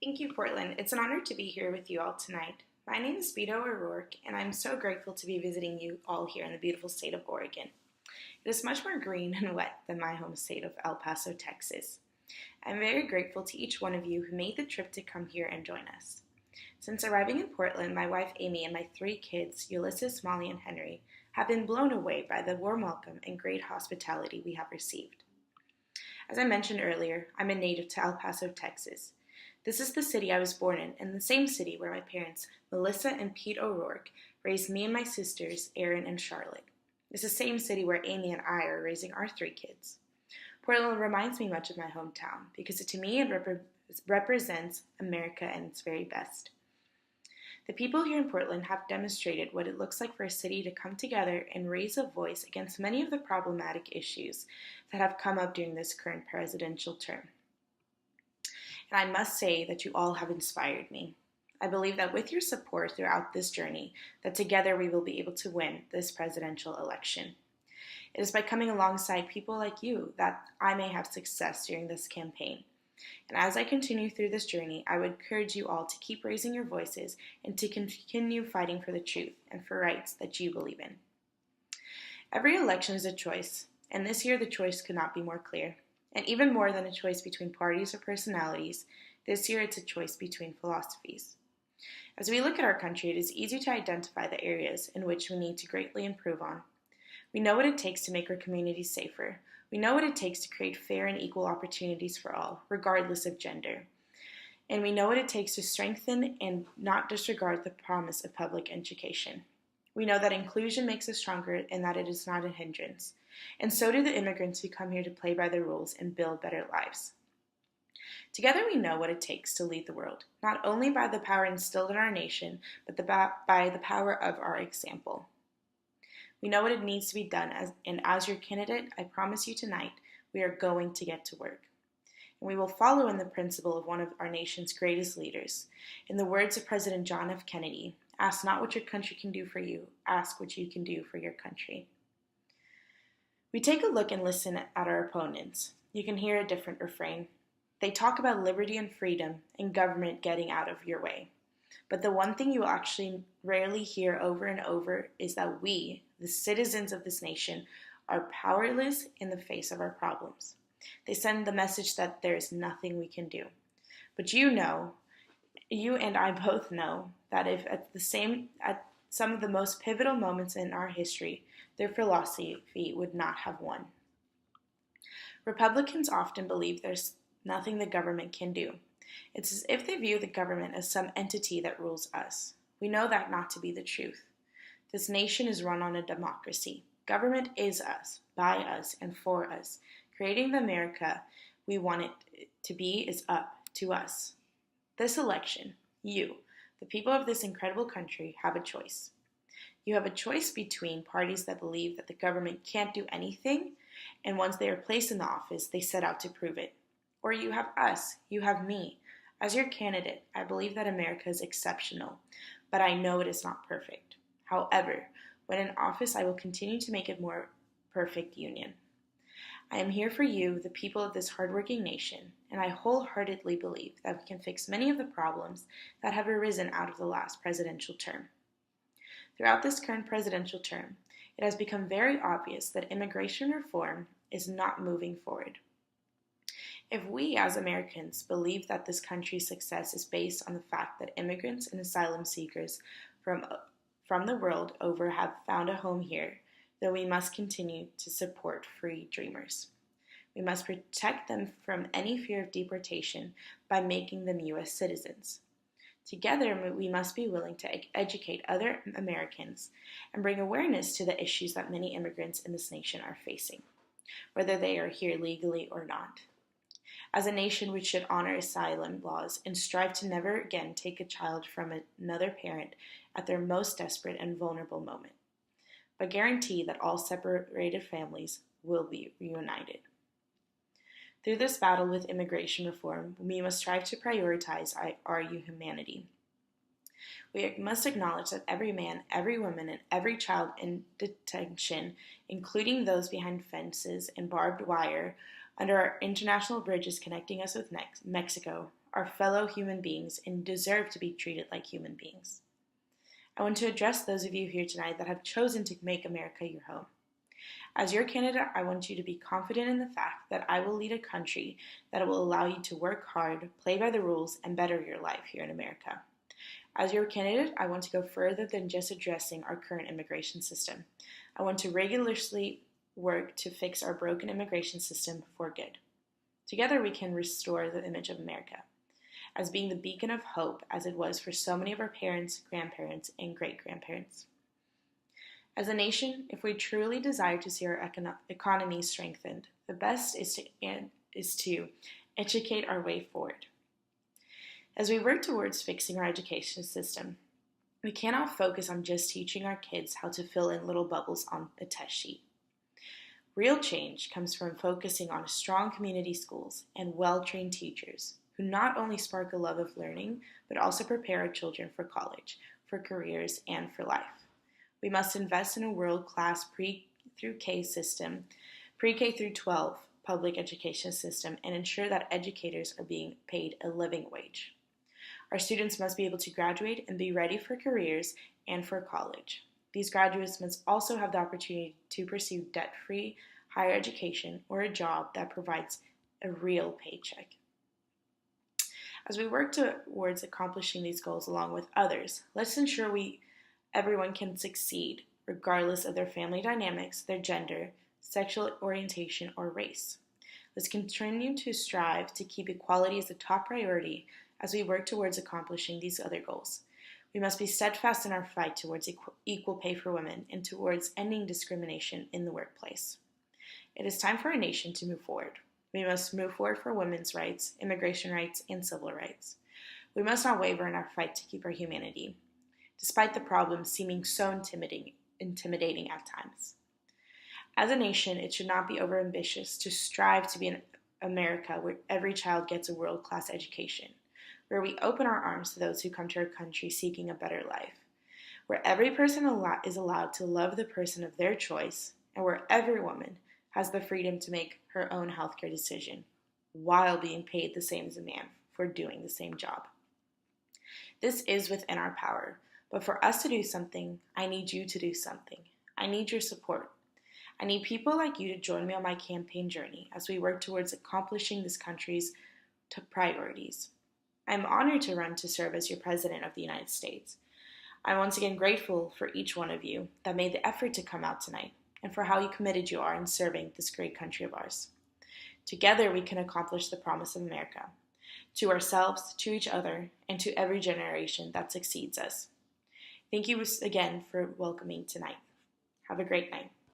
Thank you, Portland. It's an honor to be here with you all tonight. My name is Beto O'Rourke, and I'm so grateful to be visiting you all here in the beautiful state of Oregon. It is much more green and wet than my home state of El Paso, Texas. I'm very grateful to each one of you who made the trip to come here and join us. Since arriving in Portland, my wife Amy and my three kids, Ulysses, Molly, and Henry, have been blown away by the warm welcome and great hospitality we have received. As I mentioned earlier, I'm a native to El Paso, Texas. This is the city I was born in, and the same city where my parents, Melissa and Pete O'Rourke, raised me and my sisters, Erin and Charlotte. It's the same city where Amy and I are raising our three kids. Portland reminds me much of my hometown because to me it represents America at its very best. The people here in Portland have demonstrated what it looks like for a city to come together and raise a voice against many of the problematic issues that have come up during this current presidential term. And I must say that you all have inspired me. I believe that with your support throughout this journey, that together we will be able to win this presidential election. It is by coming alongside people like you that I may have success during this campaign. And as I continue through this journey, I would encourage you all to keep raising your voices and to continue fighting for the truth and for rights that you believe in. Every election is a choice, and this year the choice could not be more clear. And even more than a choice between parties or personalities, this year it's a choice between philosophies. As we look at our country, it is easy to identify the areas in which we need to greatly improve on. We know what it takes to make our communities safer. We know what it takes to create fair and equal opportunities for all, regardless of gender. And we know what it takes to strengthen and not disregard the promise of public education. We know that inclusion makes us stronger and that it is not a hindrance. And so do the immigrants who come here to play by the rules and build better lives. Together we know what it takes to lead the world, not only by the power instilled in our nation, but by the power of our example. We know what it needs to be done, and as your candidate, I promise you tonight, we are going to get to work. And we will follow in the principle of one of our nation's greatest leaders. In the words of President John F. Kennedy, ask not what your country can do for you, ask what you can do for your country. We take a look and listen at our opponents. You can hear a different refrain. They talk about liberty and freedom and government getting out of your way. But the one thing you will actually rarely hear over and over is that we, the citizens of this nation, are powerless in the face of our problems. They send the message that there is nothing we can do. But you and I both know that if at some of the most pivotal moments in our history, their philosophy would not have won. Republicans often believe there's nothing the government can do. It's as if they view the government as some entity that rules us. We know that not to be the truth. This nation is run on a democracy. Government is us, by us, and for us. Creating the America we want it to be is up to us. This election, you, the people of this incredible country, have a choice. You have a choice between parties that believe that the government can't do anything, and once they are placed in the office, they set out to prove it. Or you have us, you have me. As your candidate, I believe that America is exceptional, but I know it is not perfect. However, when in office, I will continue to make it more perfect union. I am here for you, the people of this hardworking nation, and I wholeheartedly believe that we can fix many of the problems that have arisen out of the last presidential term. Throughout this current presidential term, it has become very obvious that immigration reform is not moving forward. If we as Americans believe that this country's success is based on the fact that immigrants and asylum seekers from the world over have found a home here, then we must continue to support free dreamers. We must protect them from any fear of deportation by making them U.S. citizens. Together, we must be willing to educate other Americans and bring awareness to the issues that many immigrants in this nation are facing, whether they are here legally or not. As a nation, we should honor asylum laws and strive to never again take a child from another parent at their most desperate and vulnerable moment, but guarantee that all separated families will be reunited. Through this battle with immigration reform, we must strive to prioritize our humanity. We must acknowledge that every man, every woman, and every child in detention, including those behind fences and barbed wire under our international bridges connecting us with Mexico, are fellow human beings and deserve to be treated like human beings. I want to address those of you here tonight that have chosen to make America your home. As your candidate, I want you to be confident in the fact that I will lead a country that will allow you to work hard, play by the rules, and better your life here in America. As your candidate, I want to go further than just addressing our current immigration system. I want to rigorously work to fix our broken immigration system for good. Together, we can restore the image of America as being the beacon of hope as it was for so many of our parents, grandparents, and great-grandparents. As a nation, if we truly desire to see our economy strengthened, the best is to educate our way forward. As we work towards fixing our education system, we cannot focus on just teaching our kids how to fill in little bubbles on a test sheet. Real change comes from focusing on strong community schools and well-trained teachers who not only spark a love of learning, but also prepare our children for college, for careers, and for life. We must invest in a world-class pre-K through 12 public education system and ensure that educators are being paid a living wage. Our students must be able to graduate and be ready for careers and for college. These graduates must also have the opportunity to pursue debt-free higher education or a job that provides a real paycheck. As we work towards accomplishing these goals along with others, let's ensure everyone can succeed regardless of their family dynamics, their gender, sexual orientation, or race. Let's continue to strive to keep equality as a top priority as we work towards accomplishing these other goals. We must be steadfast in our fight towards equal pay for women and towards ending discrimination in the workplace. It is time for our nation to move forward. We must move forward for women's rights, immigration rights, and civil rights. We must not waver in our fight to keep our humanity, despite the problems seeming so intimidating at times. As a nation, it should not be overambitious to strive to be an America where every child gets a world-class education, where we open our arms to those who come to our country seeking a better life, where every person is allowed to love the person of their choice, and where every woman has the freedom to make her own healthcare decision while being paid the same as a man for doing the same job. This is within our power, but for us to do something, I need you to do something. I need your support. I need people like you to join me on my campaign journey as we work towards accomplishing this country's priorities. I'm honored to run to serve as your President of the United States. I'm once again grateful for each one of you that made the effort to come out tonight and for how committed you are in serving this great country of ours. Together we can accomplish the promise of America, to ourselves, to each other, and to every generation that succeeds us. Thank you again for welcoming tonight. Have a great night.